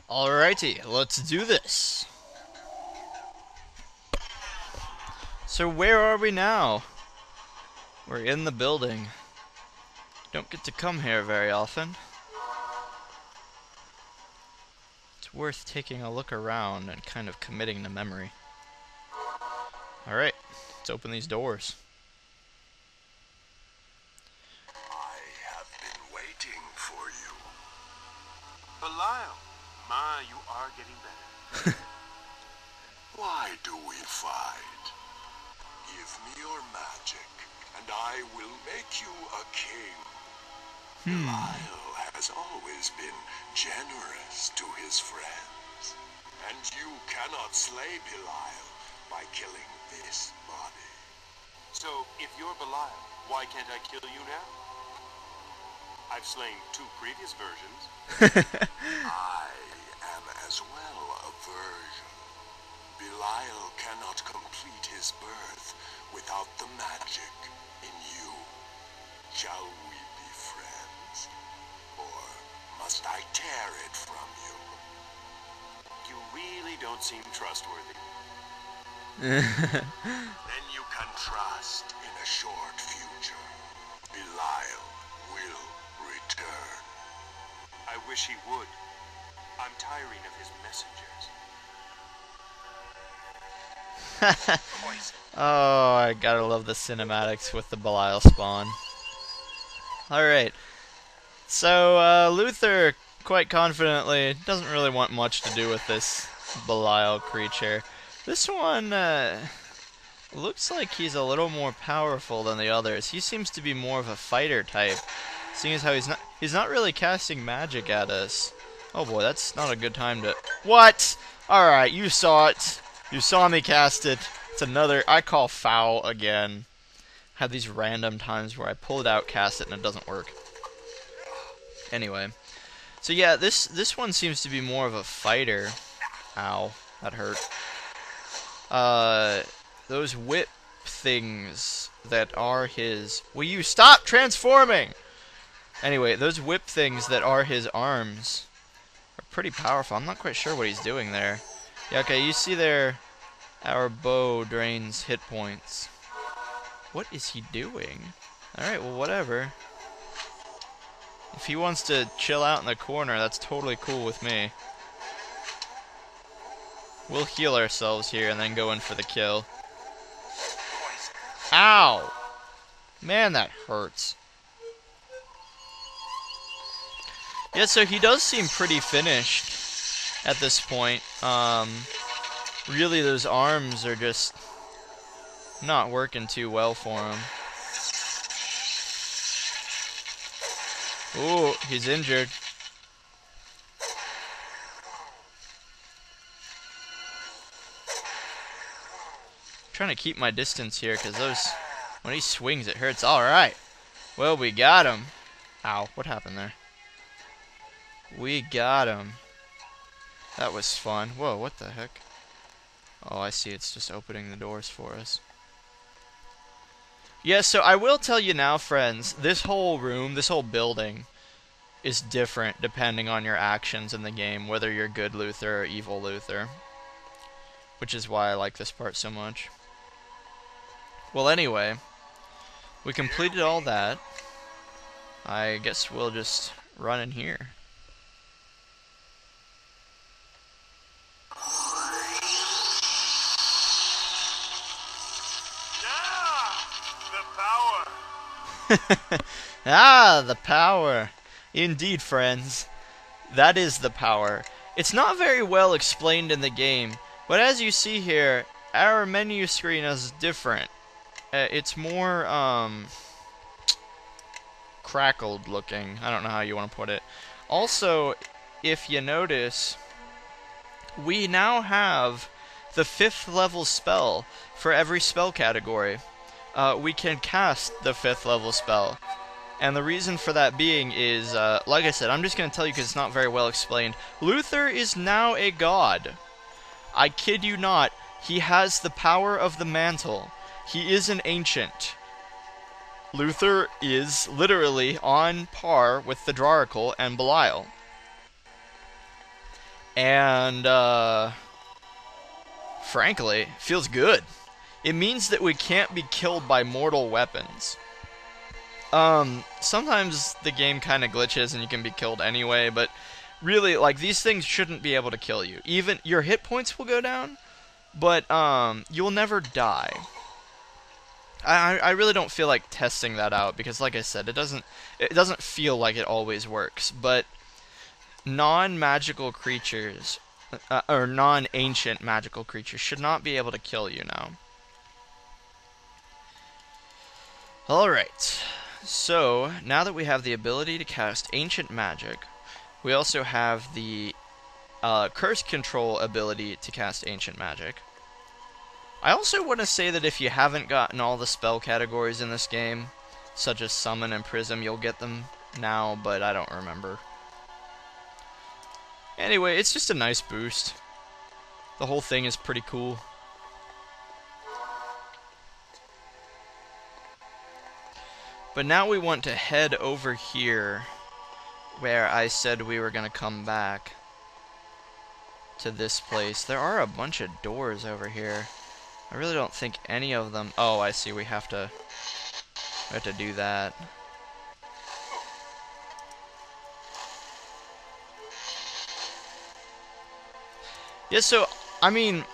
Alrighty, let's do this. So where are we now? We're in the building. Don't get to come here very often. It's worth taking a look around and kind of committing to memory. Alright, let's open these doors. I have been waiting for you. Belial, my, you are getting better. Why do we fight? Give me your magic, and I will make you a king. Belial has always been generous to his friends. And you cannot slay Belial by killing this body. So, if you're Belial, why can't I kill you now? I've slain 2 previous versions. I am as well a virgin. Belial cannot complete his birth without the magic in you. Shall we be friends? Or must I tear it from you? You really don't seem trustworthy. Then you can trust in a short future. Belial will return. I wish he would. I'm tiring of his messengers. Oh, I gotta love the cinematics with the Belial spawn. Alright. So, Luther, quite confidently, doesn't really want much to do with this Belial creature. This one, looks like he's a little more powerful than the others. He seems to be more of a fighter type, seeing as how he's not really casting magic at us. Oh boy, that's not a good time to... What? Alright, you saw it. You saw me cast it. It's another... I call foul again. Have these random times where I pull it out, cast it, and it doesn't work. Anyway. So yeah, this one seems to be more of a fighter. Ow. That hurt. Those whip things that are his... Will you stop transforming? Anyway, those whip things that are his arms are pretty powerful. I'm not quite sure what he's doing there. Yeah, okay, you see there, our bow drains hit points. What is he doing? Alright, well, whatever. If he wants to chill out in the corner, that's totally cool with me. We'll heal ourselves here and then go in for the kill. Ow! Man, that hurts. Yeah, so he does seem pretty finished at this point. Really, those arms are just not working too well for him. Ooh, he's injured. I'm trying to keep my distance here, because when he swings, it hurts. Alright. Well, we got him. Ow, what happened there? We got him. That was fun. Whoa, what the heck? Oh, I see. It's just opening the doors for us. Yeah, so I will tell you now, friends, this whole room, this whole building is different depending on your actions in the game, whether you're good Luther or evil Luther. Which is why I like this part so much. Well, anyway, we completed all that. I guess we'll just run in here. Ah, the power. Indeed, friends. That is the power. It's not very well explained in the game, but as you see here, our menu screen is different. It's more, crackled looking. I don't know how you want to put it. Also, if you notice, we now have the 5th level spell for every spell category. We can cast the 5th level spell. And the reason for that being is, like I said, I'm just going to tell you because it's not very well explained. Luther is now a god. I kid you not. He has the power of the mantle. He is an ancient. Luther is literally on par with the Drarakil and Belial. And, frankly, feels good. It means that we can't be killed by mortal weapons. Sometimes the game kind of glitches and you can be killed anyway, but really, like, these things shouldn't be able to kill you. Even your hit points will go down, but, you'll never die. I really don't feel like testing that out because, like I said, it doesn't feel like it always works. But non-magical creatures, or non-ancient magical creatures, should not be able to kill you now. Alright, so now that we have the ability to cast ancient magic, we also have the curse control ability to cast ancient magic. I also want to say that if you haven't gotten all the spell categories in this game, such as Summon and Prism, you'll get them now, but I don't remember. Anyway, it's just a nice boost. The whole thing is pretty cool. But now we want to head over here, where I said we were going to come back to this place. There are a bunch of doors over here. I really don't think any of them... Oh, I see. We have to do that. Yeah, so, I mean...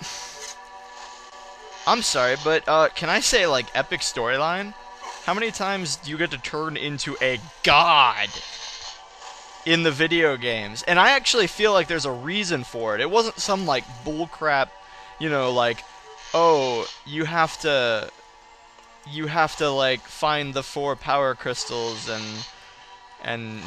I'm sorry, but, can I say, like, epic storyline? How many times do you get to turn into a god in the video games? And I actually feel like there's a reason for it. It wasn't some, like, bullcrap, you know, like... Oh, you have to like find the 4 power crystals and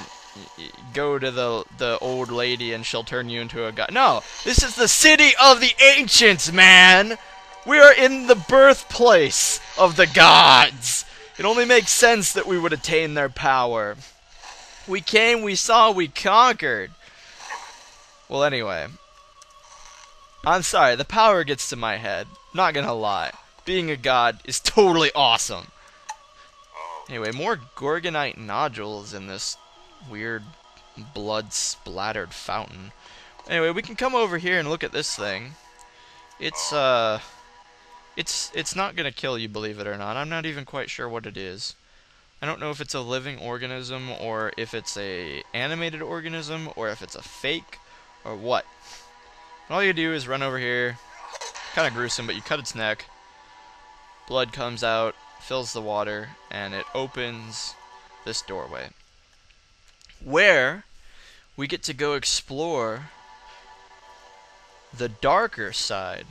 go to the old lady and she'll turn you into a god. No, this is the city of the ancients, man. We are in the birthplace of the gods. It only makes sense that we would attain their power. We came, we saw, we conquered. Well, anyway, I'm sorry, the power gets to my head. Not gonna lie. Being a god is totally awesome. Anyway, more Gorgonite nodules in this weird blood-splattered fountain. Anyway, we can come over here and look at this thing. It's not gonna kill you, believe it or not. I'm not even quite sure what it is. I don't know if it's a living organism, or if it's a animated organism, or if it's a fake, or what. All you do is run over here. Kind of gruesome, but you cut its neck. Blood comes out, fills the water, and it opens this doorway, where we get to go explore the darker side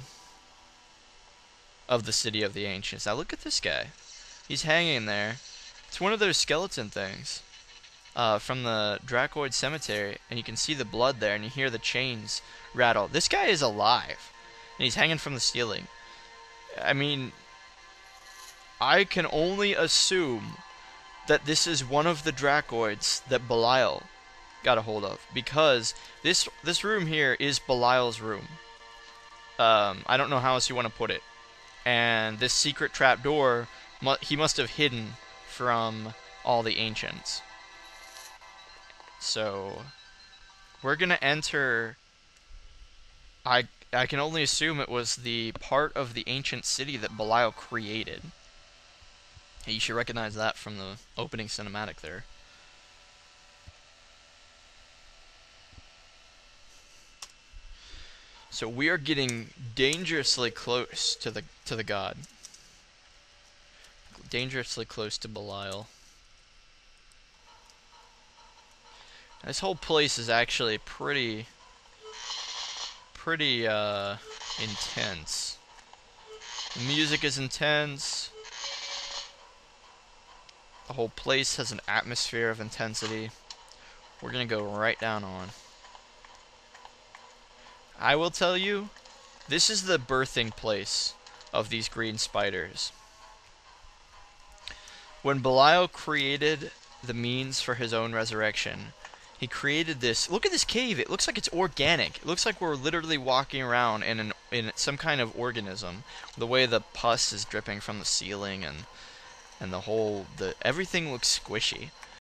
of the City of the Ancients. Now look at this guy. He's hanging there. It's one of those skeleton things from the Dracoid Cemetery, and you can see the blood there, and you hear the chains rattle. This guy is alive, and he's hanging from the ceiling. I mean, I can only assume that this is one of the Dracoids that Belial got a hold of, because this room here is Belial's room. I don't know how else you want to put it. And this secret trap door, he must have hidden from all the ancients. So, we're gonna enter... I can only assume it was the part of the ancient city that Belial created. You should recognize that from the opening cinematic there. So we are getting dangerously close to the god. Dangerously close to Belial. This whole place is actually pretty intense. The music is intense. The whole place has an atmosphere of intensity. We're gonna go right down on. I will tell you, this is the birthing place of these green spiders. When Belial created the means for his own resurrection, he created this. Look at this cave. It looks like it's organic. It looks like we're literally walking around in some kind of organism. The way the pus is dripping from the ceiling and everything looks squishy.